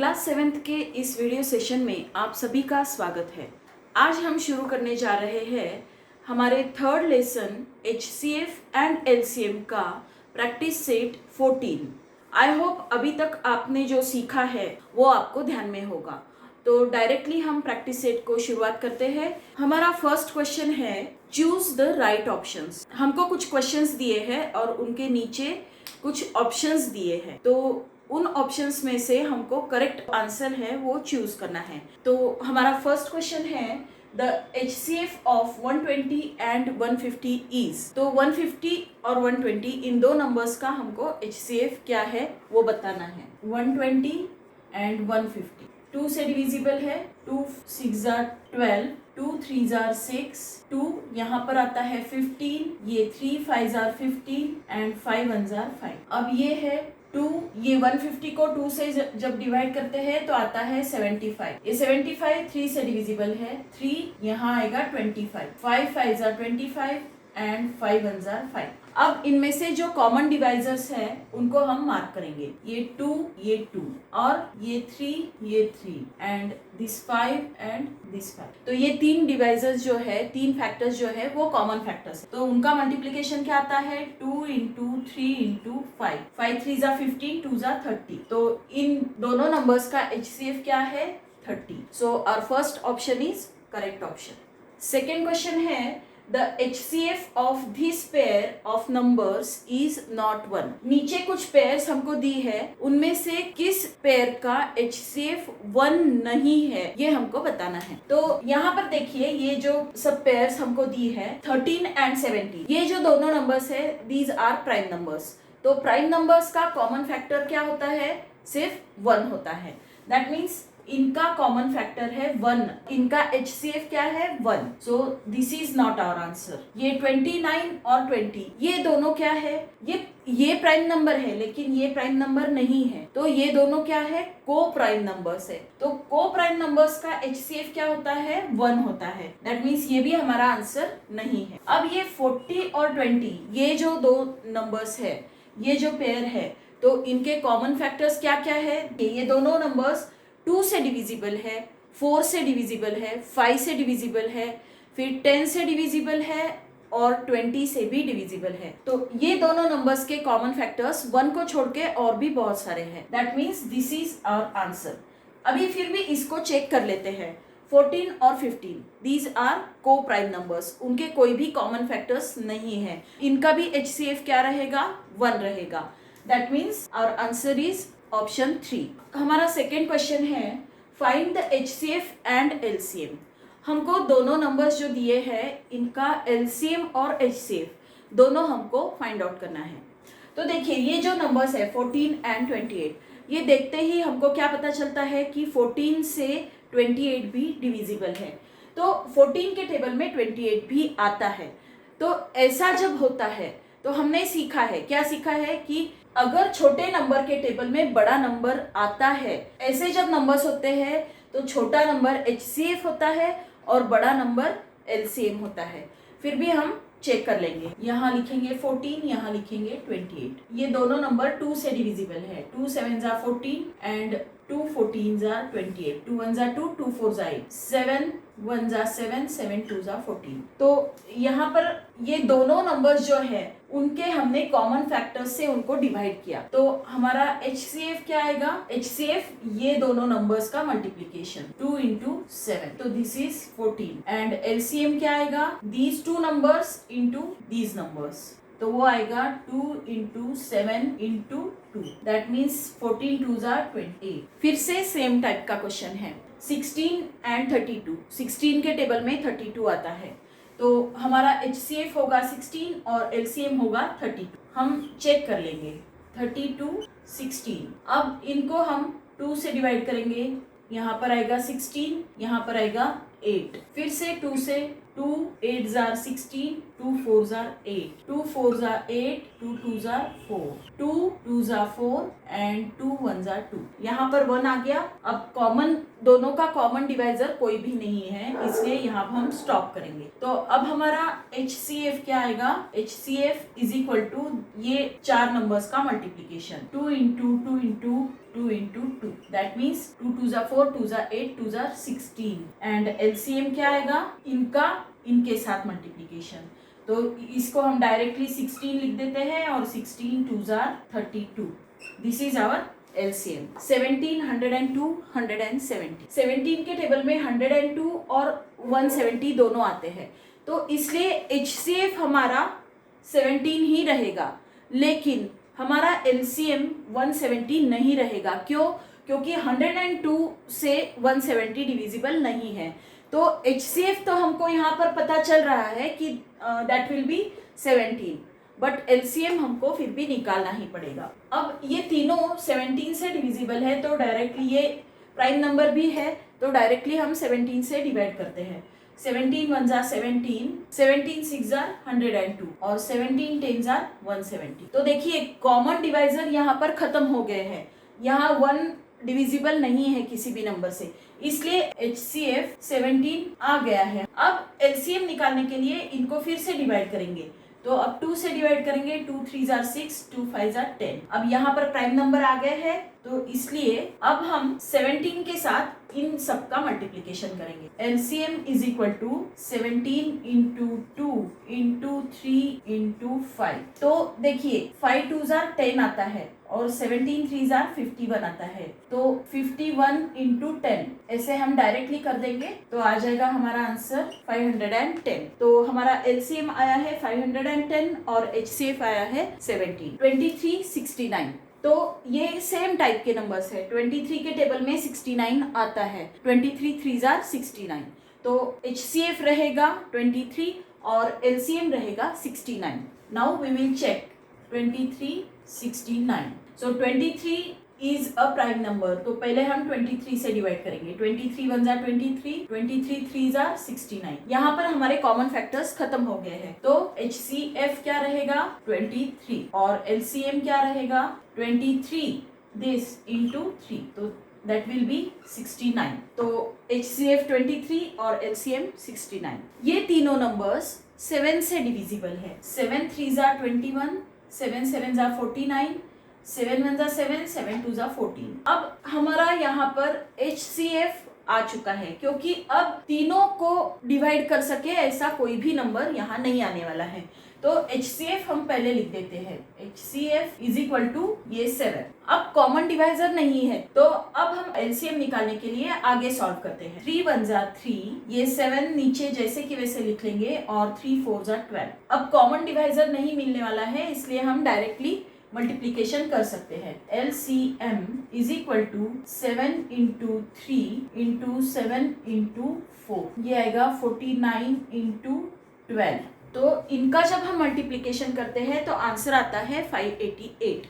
Class 7th के इस video session में आप सभी का स्वागत है। आज हम शुरू करने जा रहे हैं हमारे third lesson HCF and LCM का प्रैक्टिस सेट 14। आई होप अभी तक आपने जो सीखा है वो आपको ध्यान में होगा। तो डायरेक्टली हम प्रैक्टिस सेट को शुरुआत करते हैं। हमारा फर्स्ट क्वेश्चन है चूज द राइट ऑप्शंस। हमको कुछ क्वेश्चंस दिए हैं और उनके नीचे कुछ ऑप्शंस दिए हैं, तो उन ऑप्शंस में से हमको करेक्ट आंसर है वो चूज करना है। तो हमारा फर्स्ट क्वेश्चन है the HCF of 120 and 150 is. तो 150 और 120 इन दो नंबर्स का हमको HCF क्या है वो बताना है। 120 एंड 150 2 से डिविजिबल है, 2 6 12, 2 3 6, 2 यहाँ पर आता है 15, ये 3 5 15 एंड 5 1 5। अब ये है 2, ये 150 को 2 से जब डिवाइड करते हैं तो आता है 75। ये 75 3 से डिविजिबल है, 3 यहाँ आएगा 25, 5 5 25 एंड 5 1 5। अब इनमें से जो कॉमन डिवाइजर्स है उनको हम मार्क करेंगे। ये 2, ये 2 और ये 3, ये 3 एंड दिस 5 एंड दिस 5। तो ये तीन डिवाइजर्स जो है, तीन फैक्टर्स जो है वो कॉमन फैक्टर्स है। तो उनका मल्टीप्लिकेशन क्या आता है 2 इंटू 3 इंटू 5, 5 3 15, 2 30। तो इन दोनों नंबर्स का HCF क्या है 30। So our first option is correct option. Second question है The HCF of this pair of numbers is not 1। नीचे कुछ पेयर्स हमको दी है, उनमें से किस पेयर का HCF 1 नहीं है ये हमको बताना है। तो यहाँ पर देखिए ये जो सब पेयर्स हमको दी है 13 एंड 70, ये जो दोनों नंबर्स है दीज आर प्राइम नंबर्स। तो प्राइम नंबर्स का कॉमन फैक्टर क्या होता है, सिर्फ 1 होता है। दैट मीन्स इनका कॉमन फैक्टर है 1, इनका HCF क्या है 1। So this is not our answer. ये 29 और 20 ये दोनों क्या है, ये प्राइम नंबर है लेकिन ये प्राइम नंबर नहीं है, तो ये दोनों क्या है को प्राइम नंबर्स है। तो को प्राइम नंबर्स का HCF क्या होता है 1 होता है। दैट मीन्स ये भी हमारा आंसर नहीं है। अब ये 40 और 20 ये जो दो नंबर्स है, ये जो पेयर है, तो इनके कॉमन फैक्टर्स क्या क्या है, ये दोनों नंबर्स 2 से डिविजिबल है, 4 से डिविजिबल है, 5 से डिविजिबल है, फिर 10 से डिविजिबल है और 20 से भी डिविजिबल है। तो ये दोनों नंबर्स के कॉमन फैक्टर्स 1 को छोड़ के और भी बहुत सारे हैं। That means this is our answer. अभी फिर भी इसको चेक कर लेते हैं। 14 और 15 दीज आर को प्राइम नंबर्स, उनके कोई भी कॉमन फैक्टर्स नहीं है, इनका भी HCF क्या रहेगा 1 रहेगा। That means our answer is option 3। हमारा सेकेंड क्वेश्चन है find the HCF and LCM। हमको दोनों नंबर्स जो दिए हैं इनका LCM और HCF दोनों हमको फाइंड आउट करना है। तो देखिए ये जो नंबर्स है 14 एंड 28, ये देखते ही हमको क्या पता चलता है कि 14 से 28 भी डिविजिबल है। तो 14 के टेबल में 28 भी आता है। तो ऐसा जब होता है तो हमने सीखा है, क्या सीखा है कि अगर छोटे नंबर के टेबल में बड़ा नंबर आता है, ऐसे जब नंबर्स होते हैं तो छोटा नंबर HCF होता है और बड़ा नंबर LCM होता है। फिर भी हम चेक कर लेंगे। यहाँ लिखेंगे 14, यहाँ लिखेंगे 28। ये दोनों नंबर 2 से डिविजिबल है, 2 7 14 एंड 2 14 28, 2 1 2, 2 4 8, 7 1 7, 7 2 14। तो यहाँ पर ये दोनों नंबर्स जो है उनके हमने कॉमन फैक्टर्स से उनको डिवाइड किया, तो हमारा HCF क्या आएगा, HCF ये दोनों नंबर्स का मल्टीप्लीकेशन 2 इंटू 7, तो दिस इज 14 एंड LCM क्या आएगा these two numbers into these numbers, तो वो आएगा 2 इंटू 7 इंटू 2। That means 14 2 28। फिर से सेम टाइप का क्वेश्चन है 16 एंड 32। 16 के टेबल में 32 आता है, तो हमारा HCF होगा 16 और LCM होगा 32। हम चेक कर लेंगे 32 16। अब इनको हम 2 से डिवाइड करेंगे, यहाँ पर आएगा 16, यहाँ पर आएगा 8, फिर से 2 से 2 8 16 2 4s are 8, 2 4s are 8, 2 2s are 4, 2 2s are 4 and 2 1s are 2। यहाँ पर 1 आ गया। अब कॉमन, दोनों का कॉमन डिवाइजर कोई भी नहीं है, इसलिए यहाँ पर हम स्टॉप करेंगे। तो अब हमारा HCF क्या आएगा? HCF इज इक्वल टू ये 4 नंबर्स का multiplication, 2 into 2 into 2 into 2, that means 2 2s are 4, 2s are 8, 2s are 16 and LCM क्या आएगा? इनका इनके साथ मल्टीप्लिकेशन। तो इसको हम डायरेक्टली 16 लिख देते हैं और 16 2s are 32। This is our LCM। 17, 102, 170। 17 के टेबल में 102 और 170 दोनों आते हैं, तो इसलिए HCF हमारा 17 ही रहेगा, लेकिन हमारा LCM 170 नहीं रहेगा। क्यों? क्योंकि 102 से 170 डिविजिबल नहीं है। तो HCF तो हमको यहाँ पर पता चल रहा है कि that will be 17, but LCM हमको फिर भी निकालना ही पड़ेगा। अब ये तीनों 17 से डिविजिबल है, तो डायरेक्टली ये प्राइम नंबर भी है, तो डायरेक्टली हम 17 से डिवाइड करते हैं। 17 1s are 17, 17 6s are 102 और 17 10s are 170। तो देखिए कॉमन डिवाइजर यहाँ पर खत्म हो गए हैं, यहाँ 1 डिविजिबल नहीं है किसी भी नंबर से, इसलिए HCF 17 आ गया है। अब LCM निकालने के लिए इनको फिर से डिवाइड करेंगे, तो अब 2 से डिवाइड करेंगे, 2 3s are 6, 2 5s are 10। अब यहाँ पर प्राइम नंबर आ गए हैं, तो इसलिए अब हम 17 के साथ इन सब का मल्टीप्लिकेशन करेंगे। LCM is equal to 17 into 2 into 3 into 5। तो देखिए 5 2s are 10 आता है और 17 3s are 51 आता है, तो 51 इंटू 10 ऐसे हम डायरेक्टली कर देंगे, तो आ जाएगा हमारा आंसर 510। तो हमारा LCM आया है 510 और HCF आया है 17। 23 69, तो ये सेम टाइप के नंबर्स है। 23 के टेबल में 69 आता है, 23 3s are 69, तो HCF रहेगा 23 और LCM रहेगा 69। Now we will check 23 69। So 23 is a prime number, तो पहले हम 23 से डिवाइड करेंगे। 23 1s are 23, 23 3s are 69। यहाँ पर हमारे कॉमन फैक्टर्स खत्म हो गए हैं, तो HCF क्या रहेगा? 23 और LCM क्या रहेगा? 23 दिस इंटू 3, तो that will be 69। तो HCF 23 और LCM 69। ये तीनों नंबर्स 7 से डिविजिबल है। 7 3s are 21, 7 7s are 49, 7 1s are 7, 7 2s are 14। अब हमारा यहाँ पर HCF आ चुका है, क्योंकि अब तीनों को डिवाइड कर सके ऐसा कोई भी नंबर यहाँ नहीं आने वाला है, तो HCF हम पहले लिख देते हैं। HCF इज इक्वल टू ये 7। अब कॉमन डिवाइजर नहीं है, तो अब हम LCM निकालने के लिए आगे सॉल्व करते हैं। 3 1s are 3, ये 7 नीचे जैसे कि वैसे लिख लेंगे और 3 4s are 12। अब कॉमन डिवाइजर नहीं मिलने वाला है, इसलिए हम डायरेक्टली मल्टीप्लीकेशन कर सकते हैं। LCM is equal to 7 into 3 into 7 into 4, ये आएगा 49 इंटू 12। तो इनका जब हम मल्टीप्लीकेशन करते हैं तो आंसर आता है 588।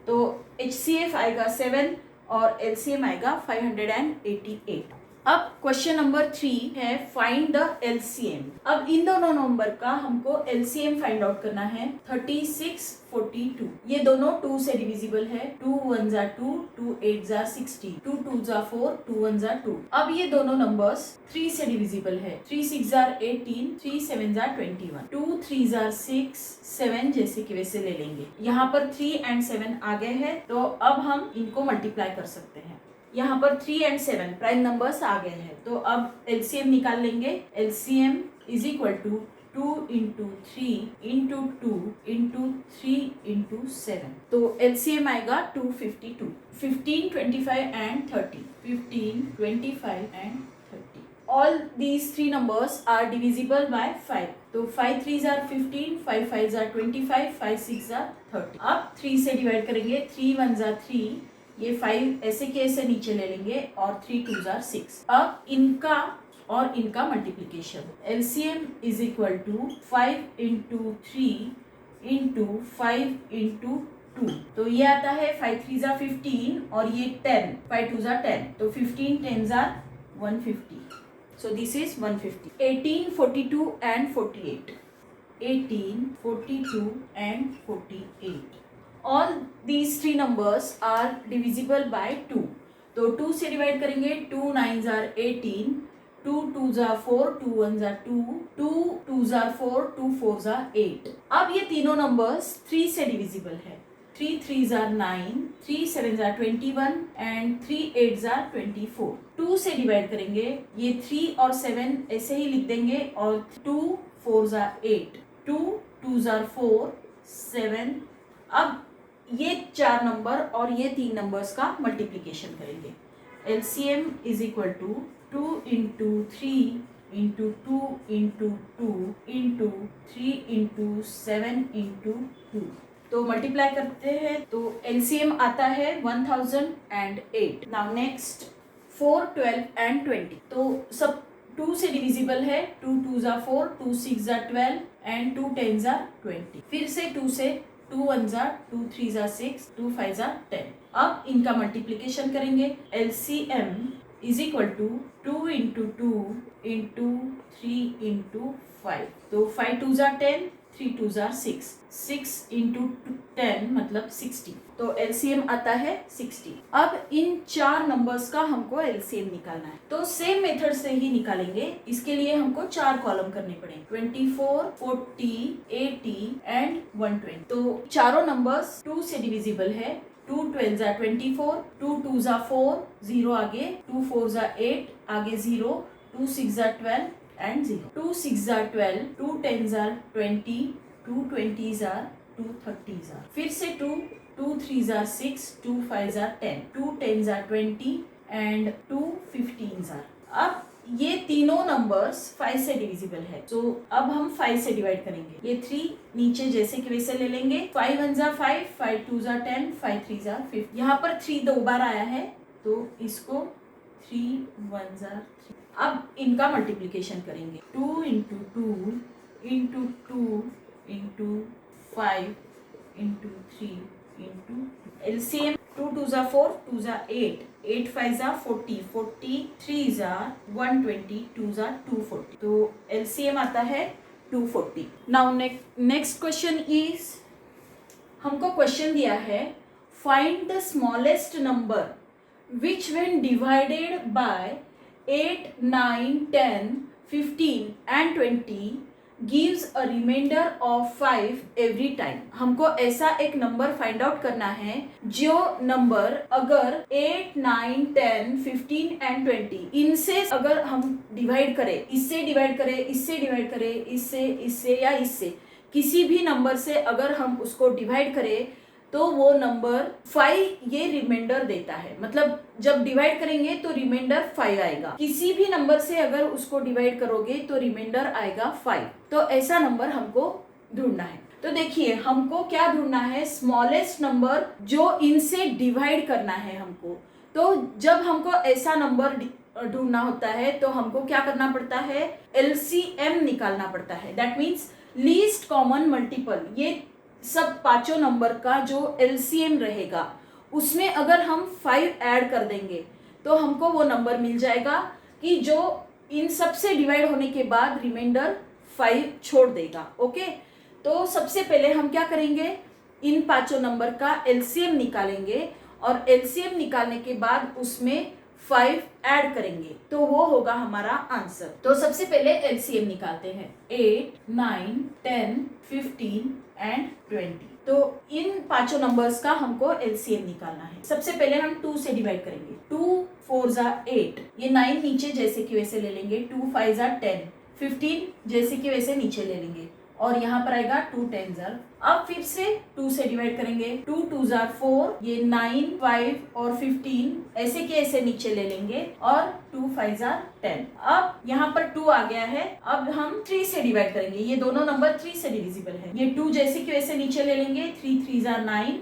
तो HCF आएगा 7 और LCM आएगा 588। अब क्वेश्चन नंबर 3 है फाइंड द LCM। अब इन दोनों नंबर का हमको LCM फाइंड आउट करना है। 36 42, ये दोनों 2 से डिविजिबल है। 2 1s are 2, 2 8s are 60, 2 2s are 4, 2 1s are 2। अब ये दोनों नंबर्स 3 से डिविजिबल है। 3 6s are 18, 3 7s are 21, 2 3s are 6, 7 जैसे कि वैसे ले लेंगे। यहाँ पर 3 and 7 आ गए हैं, तो अब हम इनको मल्टीप्लाई कर सकते हैं। यहाँ पर 3 and 7 प्राइम नंबर्स आ गए हैं, तो अब LCM निकाल लेंगे। LCM is equal to 2 into 3 into 2 into 3 into 7, तो LCM आएगा 252। 15 25 and 30, 15 25 and 30। All these three numbers are divisible by 5, तो 5 3s are 15, 5 5s are 25, 5 6s are 30। अब 3 से डिवाइड करेंगे। 3 1s are 3, ये 5 ऐसे के ऐसे नीचे ले लेंगे और 3 2s are 6। अब इनका और इनका multiplication. LCM is equal to 5 into 3 into 5 into 2, तो ये आता है 5 3s are 15 और ये 10, 5 2s are 10, तो 15 10s are 150, so this is 150। 18 42 and 48, 18, 42 and 48. All these three numbers are divisible by 2. तो 2 से डिवाइड करेंगे, 2 9s are 18, 2 2s are 4, 2 1s are 2, 2 2s are 4, 2 4s are 8. अब ये तीनों नंबर्स 3 से डिविजिबल है. 3 3s are 9, 3 7s are 21 and 3 8s are 24. 2 से divide करेंगे, ये 3 और 7 ऐसे ही लिख देंगे और 2 4s are 8, 2 2s are 4, 7. अब ये 4 नंबर और ये 3 नंबर्स का मल्टीप्लिकेशन करेंगे. LCM is equal to 2 into 3 into 2 into 2 into 3 into 7 into 2. तो मल्टीप्लाई करते हैं तो LCM आता है 1008. Now next 4 12 and 20. तो सब 2 से डिविजिबल है. 2 2s are 4, 2 6s are 12 and 2 10s are 20. फिर से 2 से 2 1s are 2 3s are 6, 2 5s are 10. अब इनका मल्टीप्लिकेशन करेंगे. LCM is equal to 2 into 2 into 3 into 5. तो 5 2s are 10, 3 2s are 6, 6 into 10 मतलब 60. तो LCM आता है 60. अब इन 4 नंबर्स का हमको LCM निकालना है. तो सेम मेथड से ही निकालेंगे. इसके लिए हमको 4 कॉलम करने पड़ेंगे. 24, 40, 80 एंड 120. तो चारों नंबर्स 2 से डिविजिबल है. 2 12s are 24, 2 2s are 4, 0 आगे, 2 4s are 8, आगे 0, 2 6s are 12 and 0. 2 6s are 12, 2 10s are 20, 2 20s are, 2 30s are. फिर से 2 3s are 6, 2 5s are 10, 2 10s are 20 and 2 15s are. अब ये तीनों नंबर्स 5 से डिविजिबल है. तो अब हम 5 से डिवाइड करेंगे. ये 3 नीचे जैसे कि वैसे ले लेंगे. 5 1s are 5, 5 2s are 10, 5 3s are 50. यहाँ पर 3 2 बार आया है तो इसको 3 1s are 3. अब इनका मल्टीप्लिकेशन करेंगे. 2 into 2 into 2 into 5 into 3 into LCM 2 2s are 4, 2s are 8, 8 5s are 40, 40 3s are 120, 2s are 240. तो LCM आता है 240. नाउ नेक्स्ट क्वेश्चन इज, हमको क्वेश्चन दिया है find the smallest number which when divided by 8, 9, 10, 15 and 20 gives a remainder of 5 every time. हमको ऐसा एक number find out करना है जो नंबर अगर 8, 9, 10, 15 एंड 20 इनसे अगर हम डिवाइड करें, इससे डिवाइड करें, इससे डिवाइड करें, इससे या इससे किसी भी नंबर से अगर हम उसको डिवाइड करें तो वो नंबर 5 ये रिमाइंडर देता है. मतलब जब डिवाइड करेंगे तो रिमाइंडर 5 आएगा. किसी भी नंबर से अगर उसको डिवाइड करोगे तो रिमाइंडर आएगा 5. तो ऐसा नंबर हमको ढूंढना है. तो देखिए हमको क्या ढूंढना है, स्मॉलेस्ट नंबर जो इनसे डिवाइड करना है हमको. तो जब हमको ऐसा नंबर ढूंढना होता है तो हमको क्या करना पड़ता है, LCM निकालना पड़ता है. That means least common multiple. ये सब पांचों नंबर का जो LCM रहेगा उसमें अगर हम 5 ऐड कर देंगे तो हमको वो नंबर मिल जाएगा कि जो इन सब से डिवाइड होने के बाद रिमाइंडर 5 छोड़ देगा. ओके, तो सबसे पहले हम क्या करेंगे, इन पांचों नंबर का LCM निकालेंगे और LCM निकालने के बाद उसमें 5 ऐड करेंगे तो वो होगा हमारा आंसर. तो सबसे पहले LCM निकालते हैं. 8, 9, 10, 15 एंड 20. तो इन पांचों नंबर्स का हमको LCM निकालना है. सबसे पहले हम 2 से डिवाइड करेंगे. 2 4s are 8, ये 9 नीचे जैसे कि वैसे ले लेंगे. 2 5s are 10, 15 जैसे कि वैसे नीचे ले लेंगे और यहाँ पर आएगा 2 10s are. अब फिर से 2 से डिवाइड करेंगे. 2 2s are 4, ये 9 5 और 15 ऐसे के ऐसे नीचे ले लेंगे और 2 5s are 10. अब यहाँ पर 2 आ गया है. अब हम 3 से डिवाइड करेंगे. ये दोनों नंबर 3 से डिविजिबल है. ये 2 जैसे कि वैसे नीचे ले लेंगे. 3 3s are 9,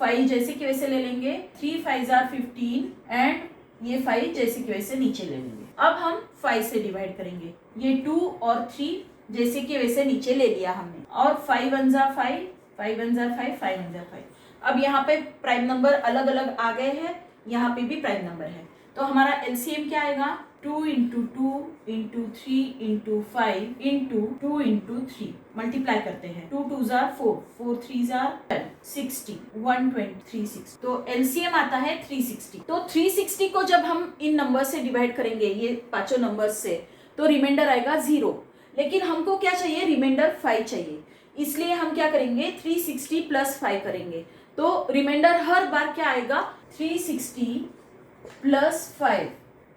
5 जैसे कि वैसे ले लेंगे. 3 5s are 15 एंड ये 5 जैसे कि वैसे नीचे ले लेंगे. अब हम 5 से डिवाइड करेंगे. ये 2 और 3 जैसे कि वैसे नीचे ले लिया हमने और 5 1s are 5, 5 1s are 5, 5 1s are 5. अब यहाँ पे प्राइम नंबर अलग अलग आ गए हैं, यहाँ पे भी प्राइम नंबर है. तो हमारा LCM क्या आएगा, 2 into 2 into 3 into 5 into 2 into 3 multiply करते हैं। 2 2 जार 4, 4 3 जार 10, 60, 120, 360। तो एलसीएम आता है 360। तो 360 को जब हम इन नंबर से डिवाइड करेंगे, ये पांचों नंबर से, तो रिमाइंडर आएगा 0। लेकिन हमको क्या चाहिए, रिमाइंडर 5 चाहिए। इसलिए हम क्या करेंगे, 360 प्लस 5 करेंगे। तो रिमाइंडर हर बार क्या आएगा, 360 plus 5,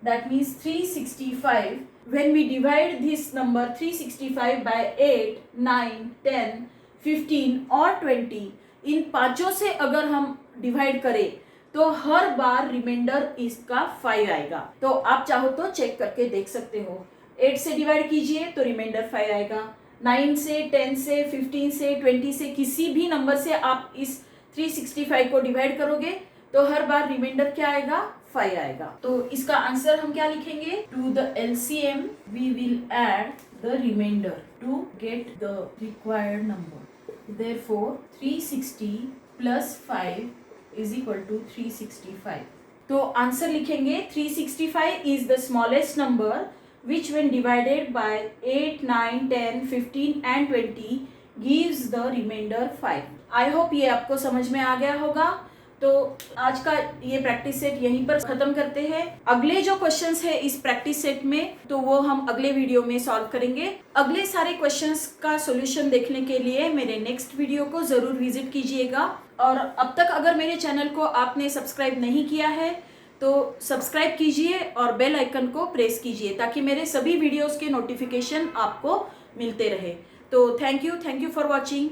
that means 365. When we divide this number 365 by 8, 9, 10, 15 और 20, इन पांचों से अगर हम डिवाइड करें तो हर बार रिमाइंडर इसका 5 आएगा। तो आप चाहो तो चेक करके देख सकते हो। 8 से डिवाइड कीजिए तो रिमाइंडर 5 आएगा। 9 से, 10 से, 15 से, 20 से, किसी भी नंबर से आप इस 365 को डिवाइड करोगे तो हर बार रिमाइंडर क्या आएगा, 5 आएगा। तो इसका आंसर हम क्या लिखेंगे, to the LCM we will add the reminder to get the required number. Therefore 360 plus 5 is equal to 365। तो आंसर लिखेंगे 365 is the smallest number which when divided by 8, 9, 10, 15 and 20 gives the remainder 5। I hope ये आपको समझ में आ गया होगा। तो आज का ये प्रैक्टिस सेट यहीं पर खत्म करते हैं। अगले जो क्वेश्चंस है इस प्रैक्टिस सेट में, तो वो हम अगले वीडियो में सॉल्व करेंगे। अगले सारे क्वेश्चंस का सॉल्यूशन देखने के लिए मेरे नेक्स्ट वीडियो को जरूर विजिट कीजिएगा। और अब तक अगर मेरे चैनल को आपने सब्सक्राइब नहीं किया है तो सब्सक्राइब कीजिए और बेल आइकन को प्रेस कीजिए ताकि मेरे सभी वीडियोस के नोटिफिकेशन आपको मिलते रहे। तो थैंक यू फॉर वॉचिंग।